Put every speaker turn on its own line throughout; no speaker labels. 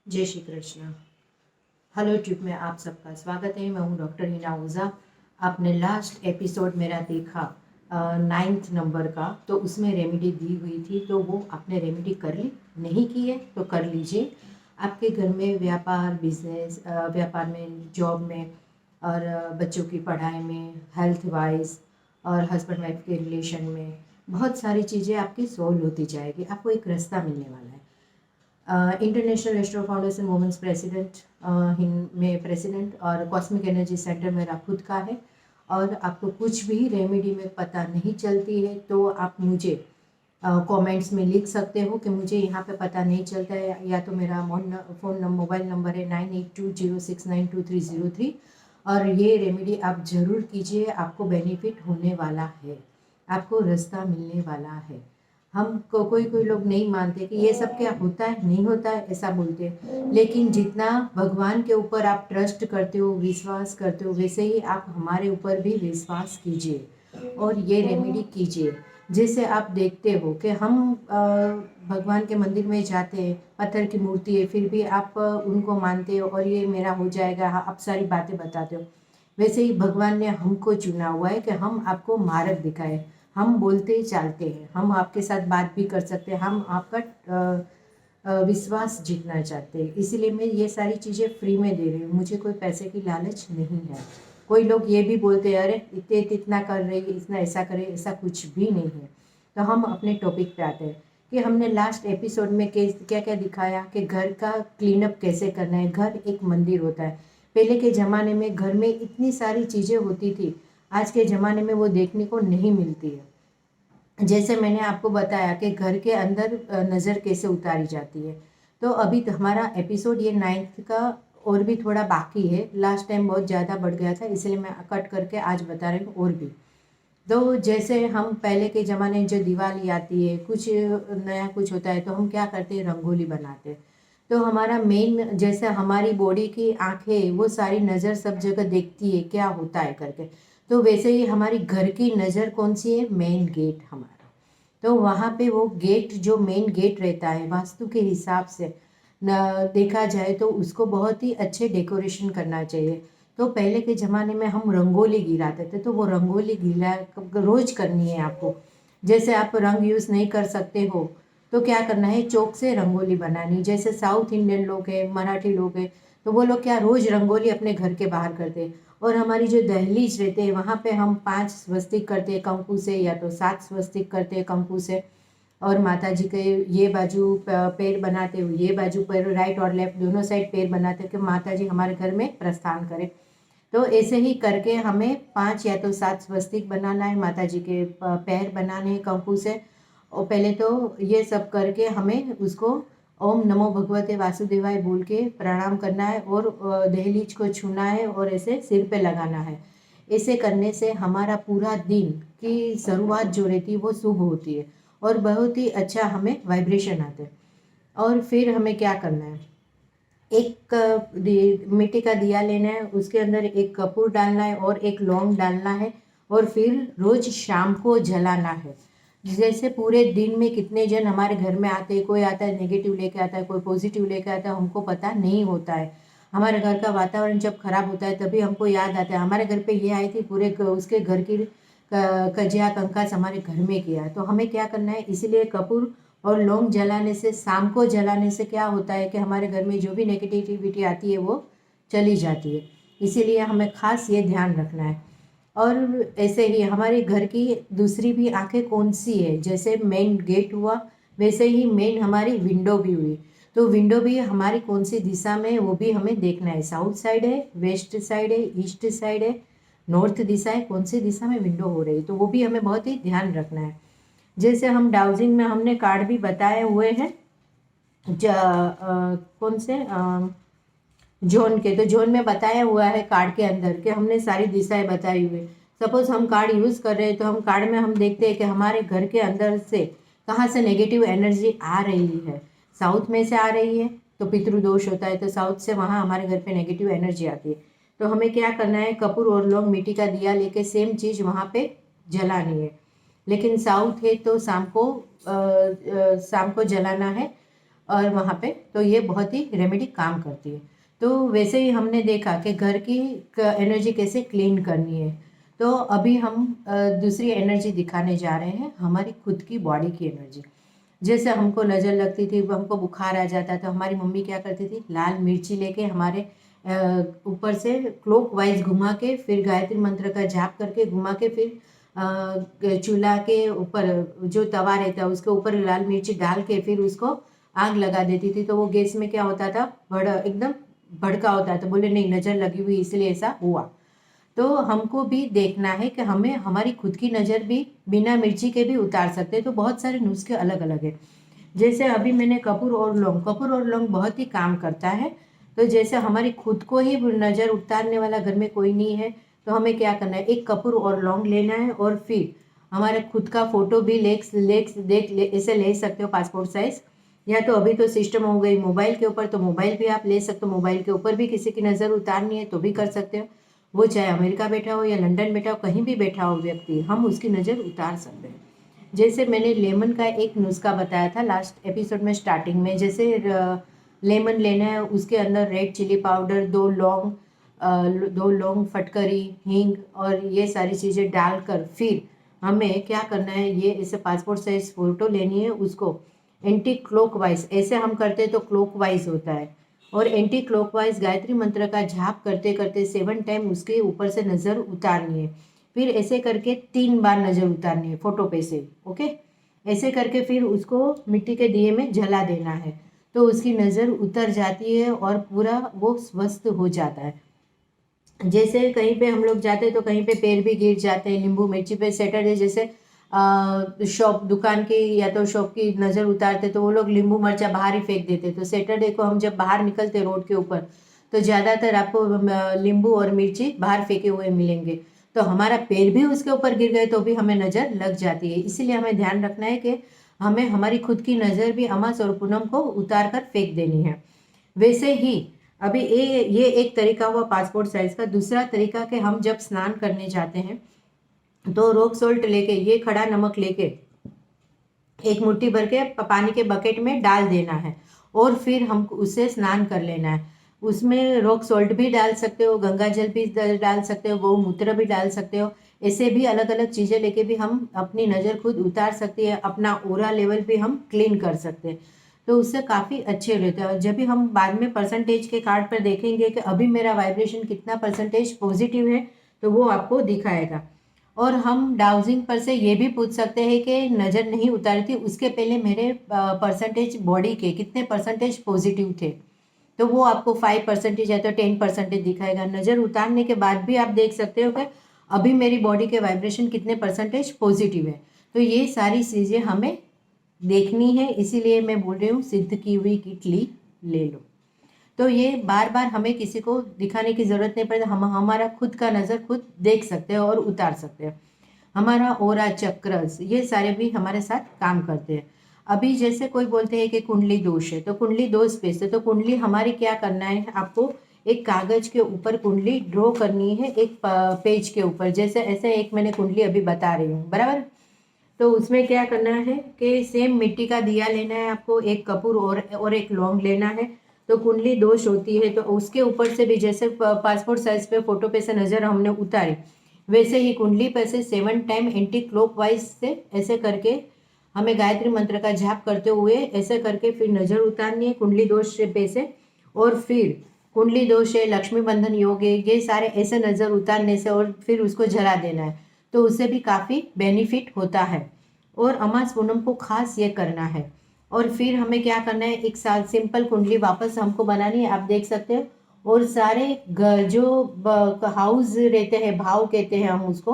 जय Shri Krishna. Hello tube में आप सबका स्वागत है। मैं हूँ डॉक्टर हिना ओझा। आपने लास्ट एपिसोड मेरा देखा 9th नंबर का, तो उसमें रेमेडी दी हुई थी, तो वो आपने रेमेडी कर ली? नहीं की है तो कर लीजिए। आपके घर में व्यापार, बिजनेस, व्यापार में, जॉब में और बच्चों की पढ़ाई में, हेल्थ वाइज और हस्बैंड वाइफ के रिलेशन में बहुत सारी चीज़ें आपकी सॉल्व होती जाएगी। आपको एक रास्ता मिलने वाला है। International astro foundation women's president में प्रेसिडेंट और कॉस्मिक एनर्जी सेंटर मेरा खुद का है। और आपको कुछ भी रेमेडी में पता नहीं चलती है तो आप मुझे कमेंट्स में लिख सकते हो कि मुझे यहाँ पे पता नहीं चलता है, या तो मेरा मोबाइल नंबर है 9820692303। और ये रेमेडी आप ज़रूर कीजिए, आपको बेनिफिट होने वाला है, आपको रास्ता मिलने वाला है। हमको कोई लोग नहीं मानते कि ये सब क्या होता है, नहीं होता है, ऐसा बोलते हैं। लेकिन जितना भगवान के ऊपर आप ट्रस्ट करते हो, विश्वास करते हो, वैसे ही आप हमारे ऊपर भी विश्वास कीजिए और ये रेमेडी कीजिए। जैसे आप देखते हो कि हम भगवान के मंदिर में जाते हैं, पत्थर की मूर्ति है, फिर भी आप उनको मानते हो और ये मेरा हो जाएगा, आप सारी बातें बताते हो। वैसे ही भगवान ने हमको चुना हुआ है कि हम आपको मार्ग दिखाए। हम बोलते चालते हैं, हम आपके साथ बात भी कर सकते हैं, हम आपका विश्वास जीतना चाहते हैं। इसीलिए मैं ये सारी चीज़ें फ्री में दे रही हूँ, मुझे कोई पैसे की लालच नहीं है। कोई लोग ये भी बोलते हैं, अरे इतने इतना कर रही है, इतना ऐसा करे, ऐसा कुछ भी नहीं है। तो हम अपने टॉपिक पे आते हैं कि हमने लास्ट एपिसोड में क्या क्या दिखाया कि घर का क्लीनअप कैसे करना है। घर एक मंदिर होता है। पहले के ज़माने में घर में इतनी सारी चीज़ें होती थी, आज के ज़माने में वो देखने को नहीं मिलती है। जैसे मैंने आपको बताया कि घर के अंदर नज़र कैसे उतारी जाती है। तो अभी तो हमारा एपिसोड ये 9th का और भी थोड़ा बाकी है। लास्ट टाइम बहुत ज़्यादा बढ़ गया था, इसलिए मैं कट करके आज बता रही हूँ और भी। तो जैसे हम पहले के ज़माने में जो दिवाली आती है, कुछ नया कुछ होता है, तो हम क्या करते हैं, रंगोली बनाते हैं। तो हमारा मेन, जैसे हमारी बॉडी की आंखें वो सारी नज़र सब जगह देखती है क्या होता है करके, तो वैसे ही हमारी घर की नज़र कौन सी है, मेन गेट हमारा। तो वहाँ पे वो गेट, जो मेन गेट रहता है, वास्तु के हिसाब से न देखा जाए तो उसको बहुत ही अच्छे डेकोरेशन करना चाहिए। तो पहले के ज़माने में हम रंगोली गिराते थे, तो वो रंगोली गिरा रोज करनी है आपको। जैसे आप रंग यूज़ नहीं कर सकते हो तो क्या करना है, चौक से रंगोली बनानी। जैसे साउथ इंडियन लोग हैं, मराठी लोग हैं, तो वो लोग क्या रोज रंगोली अपने घर के बाहर करते हैं। और हमारी जो दहलीज रहते हैं वहाँ पे हम 5 स्वस्तिक करते हैं कंकु से, या तो 7 स्वस्तिक करते हैं कंकु से। और माता जी के ये बाजू पैर बनाते हो, ये बाजू पैर, राइट और लेफ्ट दोनों साइड पैर बनाते हो कि माता जी हमारे घर में प्रस्थान करें। तो ऐसे ही करके हमें 5 या तो 7 स्वस्तिक बनाना है, माता जी के पैर बनाने हैं कंकु से। और पहले तो ये सब करके हमें उसको ओम नमो भगवते वासुदेवाय बोल के प्रणाम करना है और दहलीज को छूना है और ऐसे सिर पे लगाना है। ऐसे करने से हमारा पूरा दिन की शुरुआत जो रहती है वो शुभ होती है और बहुत ही अच्छा हमें वाइब्रेशन आते हैं। और फिर हमें क्या करना है, एक मिट्टी का दिया लेना है, उसके अंदर एक कपूर डालना है और एक लौंग डालना है और फिर रोज शाम को जलाना है। जैसे पूरे दिन में कितने जन हमारे घर में आते हैं, कोई आता है नेगेटिव लेके आता है, कोई पॉजिटिव लेके आता है, हमको पता नहीं होता है। हमारे घर का वातावरण जब खराब होता है तभी हमको याद आता है, हमारे घर पे ये आई थी, पूरे उसके घर की कजिया कंकास हमारे घर में किया है। तो हमें क्या करना है, इसीलिए कपूर और लौंग जलाने से, शाम को जलाने से क्या होता है कि हमारे घर में जो भी नेगेटिविटी आती है वो चली जाती है। इसीलिए हमें खास ये ध्यान रखना है। और ऐसे ही हमारे घर की दूसरी भी आंखें कौन सी है, जैसे मेन गेट हुआ वैसे ही मेन हमारी विंडो भी हुई। तो विंडो भी हमारी कौन सी दिशा में है वो भी हमें देखना है। साउथ साइड है, वेस्ट साइड है, ईस्ट साइड है, नॉर्थ दिशा है, कौन सी दिशा में विंडो हो रही है, तो वो भी हमें बहुत ही ध्यान रखना है। जैसे हम डाउजिंग में हमने कार्ड भी बताए हुए हैं, कौन से जोन के, तो जोन में बताया हुआ है कार्ड के अंदर कि हमने सारी दिशाएं बताई हुई। सपोज हम कार्ड यूज़ कर रहे हैं तो हम कार्ड में हम देखते हैं कि हमारे घर के अंदर से कहाँ से नेगेटिव एनर्जी आ रही है। साउथ में से आ रही है तो पितृदोष होता है, तो साउथ से वहाँ हमारे घर पे नेगेटिव एनर्जी आती है। तो हमें क्या करना है, कपूर और लौंग मिट्टी का दिया लेके सेम चीज़ वहाँ पे जलानी है। लेकिन साउथ है तो शाम को जलाना है। और वहाँ पे तो ये बहुत ही रेमेडी काम करती है। तो वैसे ही हमने देखा कि घर की एनर्जी कैसे क्लीन करनी है। तो अभी हम दूसरी एनर्जी दिखाने जा रहे हैं, हमारी खुद की बॉडी की एनर्जी। जैसे हमको नज़र लगती थी, हमको बुखार आ जाता था, हमारी मम्मी क्या करती थी, लाल मिर्ची लेके हमारे ऊपर से क्लॉक वाइज घुमा के, फिर गायत्री मंत्र का जाप करके घुमा के, फिर चूल्हा के ऊपर जो तवा रहता है उसके ऊपर लाल मिर्ची डाल के फिर उसको आग लगा देती थी। तो वो गैस में क्या होता था, एकदम भड़का होता था। बोले नहीं, नज़र लगी हुई इसलिए ऐसा हुआ। तो हमको भी देखना है कि हमें हमारी खुद की नज़र भी बिना मिर्ची के भी उतार सकते हैं। तो बहुत सारे नुस्खे अलग अलग है। जैसे अभी मैंने कपूर और लौंग बहुत ही काम करता है। तो जैसे हमारी खुद को ही नज़र उतारने वाला घर में कोई नहीं है, तो हमें क्या करना है, एक कपूर और लौंग लेना है और फिर हमारे खुद का फोटो भी ऐसे ले सकते हो, पासपोर्ट साइज। या तो अभी तो सिस्टम हो गई मोबाइल के ऊपर, तो मोबाइल भी आप ले सकते हो। मोबाइल के ऊपर भी किसी की नज़र उतारनी है तो भी कर सकते हो। वो चाहे अमेरिका बैठा हो या लंदन बैठा हो, कहीं भी बैठा हो व्यक्ति, हम उसकी नज़र उतार सकते हैं। जैसे मैंने लेमन का एक नुस्खा बताया था लास्ट एपिसोड में स्टार्टिंग में। जैसे लेमन लेना है, उसके अंदर रेड चिली पाउडर, 2 लौंग, फटकरी, हींग और ये सारी चीज़ें डालकर फिर हमें क्या करना है, ये ऐसे पासपोर्ट साइज फोटो लेनी है। उसको एंटी क्लॉकवाइज, ऐसे हम करते हैं तो क्लॉकवाइज होता है, और एंटी क्लॉकवाइज गायत्री मंत्र का जाप करते करते 7 टाइम उसके ऊपर से नज़र उतारनी है। फिर ऐसे करके 3 बार नज़र उतारनी है फोटो पे से। ओके, ऐसे करके फिर उसको मिट्टी के दिए में जला देना है, तो उसकी नज़र उतर जाती है और पूरा वो स्वस्थ हो जाता है। जैसे कहीं पे हम लोग जाते हैं तो कहीं पे पैर भी गिर जाते हैं नींबू मिर्ची पे। सैटरडे जैसे शॉप, दुकान की या तो शॉप की नज़र उतारते तो वो लोग नींबू मिर्चा बाहर ही फेंक देते। तो सैटरडे को हम जब बाहर निकलते रोड के ऊपर, तो ज़्यादातर आपको नींबू और मिर्ची बाहर फेंके हुए मिलेंगे। तो हमारा पैर भी उसके ऊपर गिर गए तो भी हमें नज़र लग जाती है। इसीलिए हमें ध्यान रखना है कि हमें हमारी खुद की नज़र भी अमास और पूनम को उतार कर फेंक देनी है। वैसे ही अभी ये एक तरीका हुआ पासपोर्ट साइज का। दूसरा तरीका कि हम जब स्नान करने जाते हैं तो रॉक सॉल्ट लेके, ये खड़ा नमक लेके एक मुट्ठी भर के पानी के बकेट में डाल देना है और फिर हम उससे स्नान कर लेना है। उसमें रॉक सॉल्ट भी डाल सकते हो, गंगा जल भी डाल सकते हो, गौमूत्र भी डाल सकते हो। ऐसे भी अलग अलग चीज़ें लेके भी हम अपनी नज़र खुद उतार सकते हैं, अपना ओरा लेवल भी हम क्लीन कर सकते हैं। तो उससे काफ़ी अच्छे रहते हैं। और जब भी हम बाद में परसेंटेज के कार्ड पर देखेंगे कि अभी मेरा वाइब्रेशन कितना परसेंटेज पॉजिटिव है, तो वो आपको दिखाएगा। और हम डाउजिंग पर से ये भी पूछ सकते हैं कि नज़र नहीं उतारी थी उसके पहले मेरे परसेंटेज बॉडी के कितने परसेंटेज पॉजिटिव थे, तो वो आपको 5% या तो 10% दिखाएगा। नज़र उतारने के बाद भी आप देख सकते हो कि अभी मेरी बॉडी के वाइब्रेशन कितने परसेंटेज पॉजिटिव है। तो ये सारी चीज़ें हमें देखनी है, इसीलिए मैं बोल रही हूँ सिद्ध की हुई किट ले लो। तो ये बार बार हमें किसी को दिखाने की ज़रूरत नहीं पड़ती, हम हमारा खुद का नज़र खुद देख सकते हैं और उतार सकते हैं। हमारा ओरा चक्रस, ये सारे भी हमारे साथ काम करते हैं। अभी जैसे कोई बोलते हैं कि कुंडली दोष है, तो कुंडली दोष पेश है, तो कुंडली हमारी क्या करना है, आपको एक कागज के ऊपर कुंडली ड्रॉ करनी है, एक पेज के ऊपर। जैसे ऐसे एक मैंने कुंडली अभी बता रही हूँ, बराबर। तो उसमें क्या करना है कि सेम मिट्टी का दिया लेना है आपको, एक कपूर और एक लौंग लेना है। तो कुंडली दोष होती है तो उसके ऊपर से भी जैसे पासपोर्ट साइज पे फोटो पे से नज़र हमने उतारी, वैसे ही कुंडली पर से 7 टाइम एंटी क्लॉकवाइज से ऐसे करके हमें गायत्री मंत्र का जाप करते हुए ऐसे करके फिर नज़र उतारनी है कुंडली दोष से पे से। और फिर कुंडली दोष है, लक्ष्मी बंधन योग है, ये सारे ऐसे नज़र उतारने से और फिर उसको जला देना है, तो उससे भी काफ़ी बेनिफिट होता है। और अमास पूनम को खास ये करना है। और फिर हमें क्या करना है, एक साल सिंपल कुंडली वापस हमको बनानी है, आप देख सकते हो। और सारे जो हाउस रहते हैं, भाव कहते हैं हम उसको,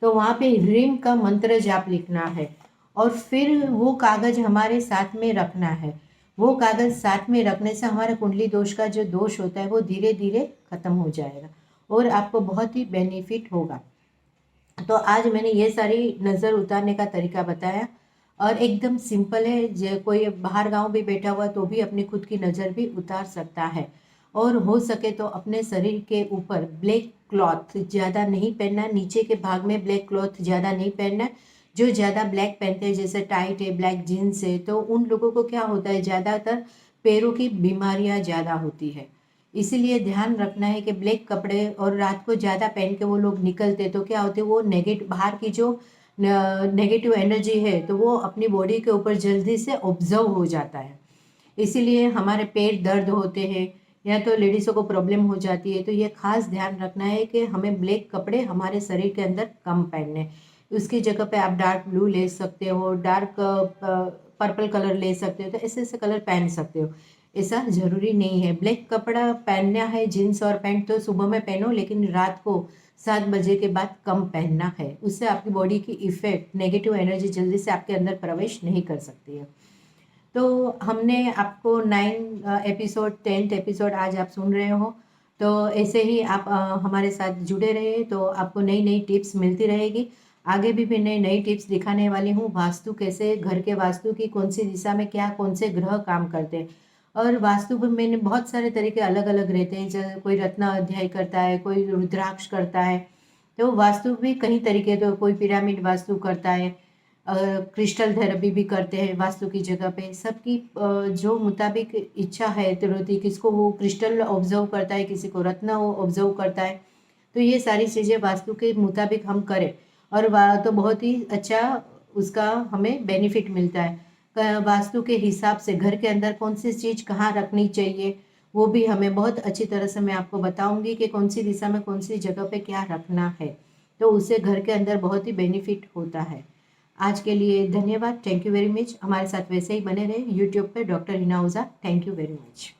तो वहाँ पे ह्रीम का मंत्र जाप लिखना है और फिर वो कागज हमारे साथ में रखना है। वो कागज साथ में रखने से हमारे कुंडली दोष का जो दोष होता है वो धीरे धीरे खत्म हो जाएगा और आपको बहुत ही बेनिफिट होगा। तो आज मैंने ये सारी नज़र उतारने का तरीका बताया और एकदम सिंपल है। जो कोई बाहर गांव भी बैठा हुआ तो भी अपनी खुद की नज़र भी उतार सकता है। और हो सके तो अपने शरीर के ऊपर ब्लैक क्लॉथ ज़्यादा नहीं पहनना, नीचे के भाग में ब्लैक क्लॉथ ज़्यादा नहीं पहनना। जो ज़्यादा ब्लैक पहनते हैं, जैसे टाइट है, ब्लैक जीन्स है, तो उन लोगों को क्या होता है, ज़्यादातर पैरों की बीमारियां ज़्यादा होती है। इसीलिए ध्यान रखना है कि ब्लैक कपड़े और रात को ज़्यादा पहन के वो लोग निकलते तो क्या होते, वो बाहर की जो नेगेटिव एनर्जी है तो वो अपनी बॉडी के ऊपर जल्दी से ऑब्जर्व हो जाता है। इसीलिए हमारे पेट दर्द होते हैं या तो लेडीज़ों को प्रॉब्लम हो जाती है, तो ये खास ध्यान रखना है कि हमें ब्लैक कपड़े हमारे शरीर के अंदर कम पहनने। उसकी जगह पे आप डार्क ब्लू ले सकते हो, डार्क पर्पल कलर ले सकते हो, तो ऐसे ऐसे कलर पहन सकते हो। ऐसा ज़रूरी नहीं है। ब्लैक कपड़ा पहनना है, जीन्स और पैंट तो सुबह में पहनो, लेकिन रात को 7 बजे के बाद कम पहनना है। उससे आपकी बॉडी की इफ़ेक्ट, नेगेटिव एनर्जी जल्दी से आपके अंदर प्रवेश नहीं कर सकती है। तो हमने आपको 9 एपिसोड 10th एपिसोड आज आप सुन रहे हो, तो ऐसे ही आप हमारे साथ जुड़े रहे तो आपको नई नई टिप्स मिलती रहेगी। आगे भी मैं नई नई टिप्स दिखाने वाली हूँ। वास्तु कैसे, घर के वास्तु की कौन सी दिशा में क्या कौन से ग्रह काम करते हैं, और वास्तु में मैंने बहुत सारे तरीके अलग अलग रहते हैं। जैसे कोई रत्न अध्याय करता है, कोई रुद्राक्ष करता है, तो वास्तु भी कई तरीके, तो कोई पिरामिड वास्तु करता है, क्रिस्टल थेरेपी भी करते हैं वास्तु की जगह पे। सबकी जो मुताबिक इच्छा है तो रहती, किसको वो क्रिस्टल ऑब्जर्व करता है, किसी को रत्न वो ऑब्जर्व करता है। तो ये सारी चीज़ें वास्तु के मुताबिक हम करें और तो बहुत ही अच्छा उसका हमें बेनिफिट मिलता है। वास्तु के हिसाब से घर के अंदर कौन सी चीज़ कहाँ रखनी चाहिए, वो भी हमें बहुत अच्छी तरह से मैं आपको बताऊंगी कि कौन सी दिशा में कौन सी जगह पे क्या रखना है, तो उससे घर के अंदर बहुत ही बेनिफिट होता है। आज के लिए धन्यवाद, थैंक यू वेरी मच। हमारे साथ वैसे ही बने रहे यूट्यूब पे, doctor Hina Ojha. Thank you very much.